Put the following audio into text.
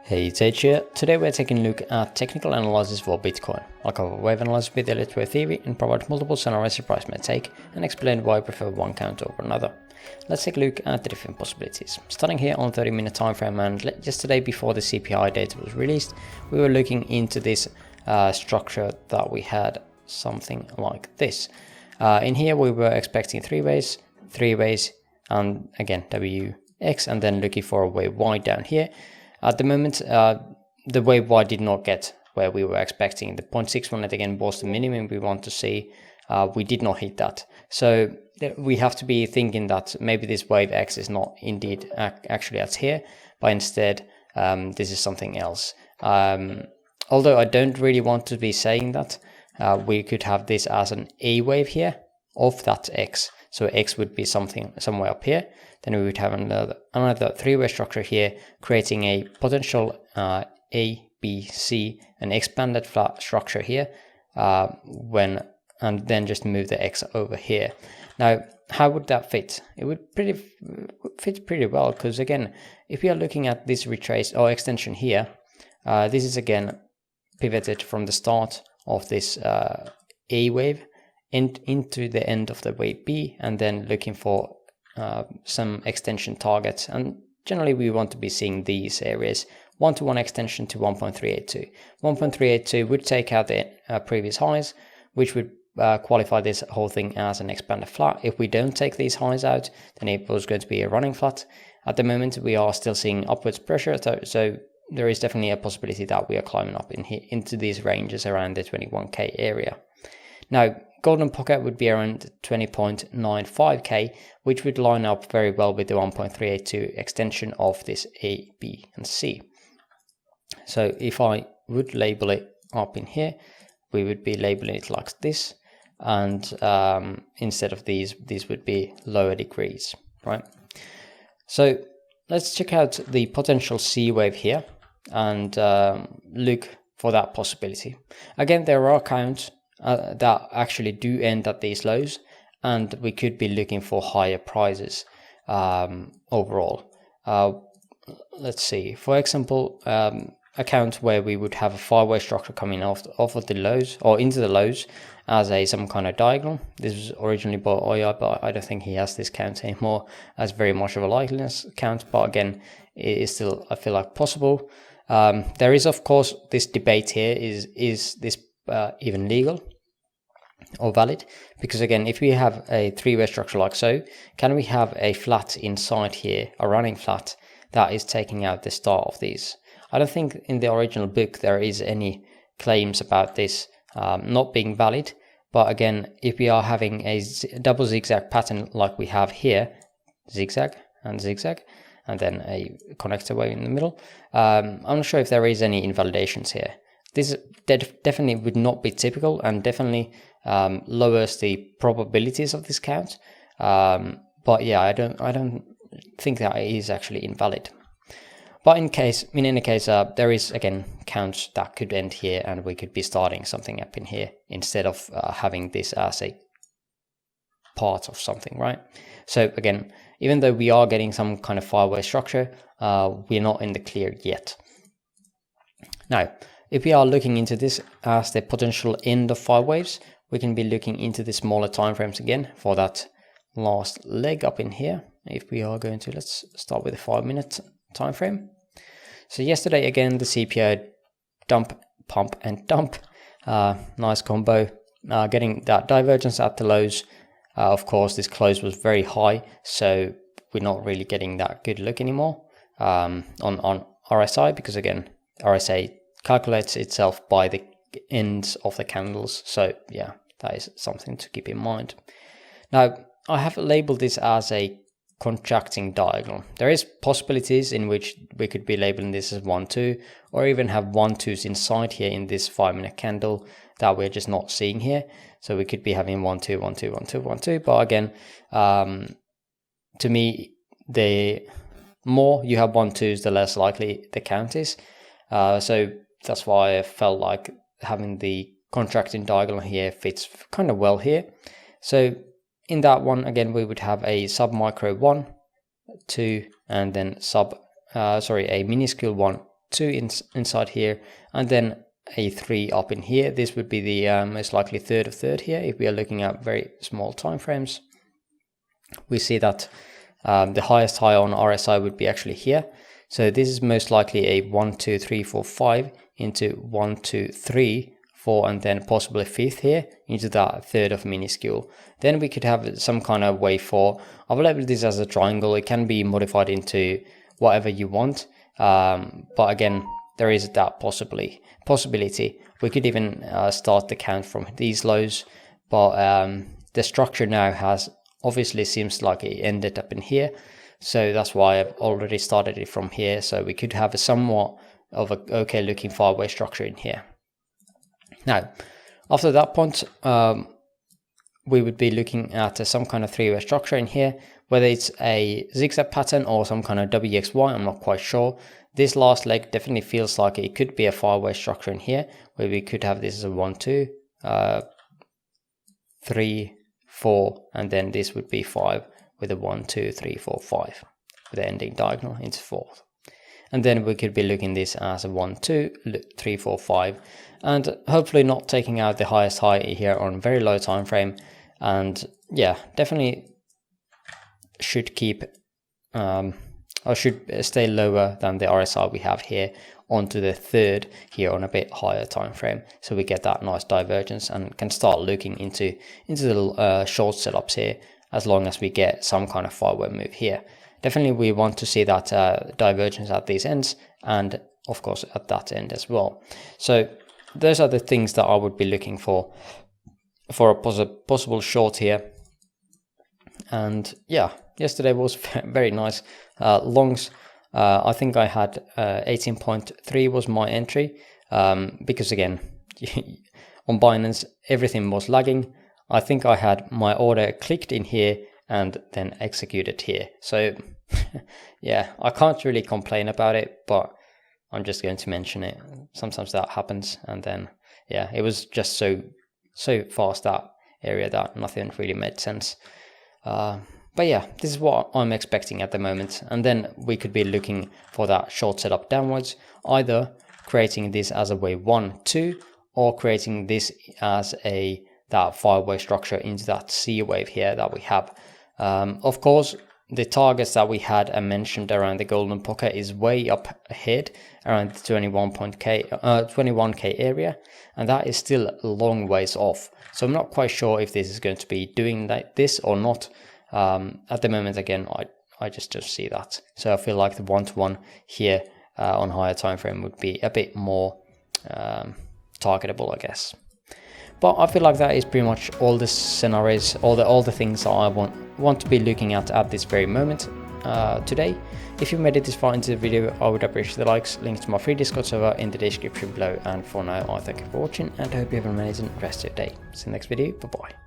Hey, it's H here. Today we're taking a look at technical analysis for Bitcoin. I'll cover wave analysis with Elliott Wave theory and provide multiple scenarios the price may take and explain why I prefer one count over another. Let's take a look at the different possibilities. Starting here on 30-minute time frame, and yesterday before the CPI data was released, we were looking into this structure that we had something like this. In here we were expecting three waves, and again WX, and then looking for a wave Y down here. At the moment, the wave Y did not get where we were expecting. The 0.618 again was the minimum we want to see. We did not hit that. So we have to be thinking that maybe this wave X is not indeed actually at here, but instead this is something else. Although I don't really want to be saying that, we could have this as an A wave here of that X. So X would be somewhere up here. Then we would have another three-way structure here, creating a potential A, B, C, an expanded flat structure here, and then just move the X over here. Now, how would that fit? It would fit pretty well, because again, if we are looking at this retrace or extension here, this is again pivoted from the start of this A wave into the end of the wave B, and then looking for some extension targets. And generally we want to be seeing these areas, 1-to-1 extension to 1.382. 1.382 would take out the previous highs, which would qualify this whole thing as an expanded flat. If we don't take these highs out, then it was going to be a running flat. At the moment we are still seeing upwards pressure, so there is definitely a possibility that we are climbing up in here into these ranges around the 21k area. Now, golden pocket would be around 20.95k, which would line up very well with the 1.382 extension of this A, B, and C. So if I would label it up in here, we would be labeling it like this, and instead of these would be lower degrees, right? So let's check out the potential C wave here and look for that possibility. Again, there are counts that actually do end at these lows, and we could be looking for higher prices overall. Let's see, for example, account where we would have a five-way structure coming off of the lows or into the lows as some kind of diagonal. This was originally by Oya, but I don't think he has this count anymore as very much of a likeliness count, but again, it is still, I feel like, possible. There is, of course, this debate here, is this even legal or valid? Because again, if we have a three-way structure like so, can we have a flat inside here, a running flat that is taking out the start of these? I don't think in the original book there is any claims about this not being valid, but again, if we are having a double zigzag pattern like we have here, zigzag and zigzag, and then a connector wave in the middle, I'm not sure if there is any invalidations here. This definitely would not be typical, and definitely lowers the probabilities of this count. But yeah, I don't think that is actually invalid. But in any case, there is again counts that could end here, and we could be starting something up in here instead of having this as a part of something, right? So again, even though we are getting some kind of five-way structure, we're not in the clear yet. Now, if we are looking into this as the potential end of five waves, we can be looking into the smaller time frames again for that last leg up in here. If we are going to, let's start with a 5-minute time frame. So yesterday again, the CPI dump, pump, and dump, nice combo, getting that divergence at the lows. Of course, this close was very high, so we're not really getting that good look anymore on RSI, because again, RSI calculates itself by the ends of the candles. So yeah, that is something to keep in mind. Now, I have labeled this as a contracting diagonal. There is possibilities in which we could be labeling this as 1-2, or even have 1-2s inside here in this 5-minute candle that we're just not seeing here. So we could be having 1-2, 1-2, 1-2, 1-2. But again, to me, the more you have 1-2s, the less likely the count is. So that's why I felt like having the contracting diagonal here fits kind of well here. So in that one, again, we would have a sub-micro 1, 2, and then a minuscule 1, 2 inside here, and then a 3 up in here. This would be the most likely third of third here. If we are looking at very small time frames, we see that the highest high on RSI would be actually here. So this is most likely a 1, 2, 3, 4, 5 into 1, 2, 3, 4, and then possibly fifth here into that third of minuscule. Then we could have some kind of wave 4. I've labeled this as a triangle. It can be modified into whatever you want, but again, there is that possibility. We could even start the count from these lows, but the structure now has obviously seems like it ended up in here, so that's why I've already started it from here. So we could have a somewhat of a okay looking 5-way structure in here. Now, after that point, we would be looking at some kind of 3-way structure in here, whether it's a zigzag pattern or some kind of WXY, I'm not quite sure. This last leg definitely feels like it could be a 5-way structure in here, where we could have this as a 1, 2, 3, 4, and then this would be 5 with a 1, 2, 3, 4, 5 with the ending diagonal into 4th. And then we could be looking this as a 1, 2, 3, 4, 5, and hopefully not taking out the highest high here on very low time frame. And yeah, definitely should keep or should stay lower than the RSI we have here onto the third here on a bit higher time frame, so we get that nice divergence and can start looking into the short setups here, as long as we get some kind of 5-way move here. Definitely we want to see that divergence at these ends, and of course at that end as well. So those are the things that I would be looking for a possible short here. And yeah, yesterday was very nice. Longs, I think I had 18.3 was my entry, because again, on Binance, everything was lagging. I think I had my order clicked in here and then executed here. So yeah, I can't really complain about it, but I'm just going to mention it. Sometimes that happens, and then yeah, it was just so fast, that area, that nothing really made sense. But yeah, this is what I'm expecting at the moment, and then we could be looking for that short setup downwards, either creating this as a wave 1, 2, or creating this as that 5-way structure into that C wave here that we have. Of course, the targets that we had mentioned around the golden pocket is way up ahead, around the 21k area, and that is still a long ways off. So I'm not quite sure if this is going to be doing like this or not. At the moment, again, I just don't see that. So I feel like the 1-to-1 here on higher time frame would be a bit more targetable, I guess. But I feel like that is pretty much all the scenarios, all the things that I want to be looking at this very moment today. If you made it this far into the video, I would appreciate the likes. Link to my free Discord server in the description below. And for now, I thank you for watching, and I hope you have an amazing rest of your day. See you in the next video. Bye bye.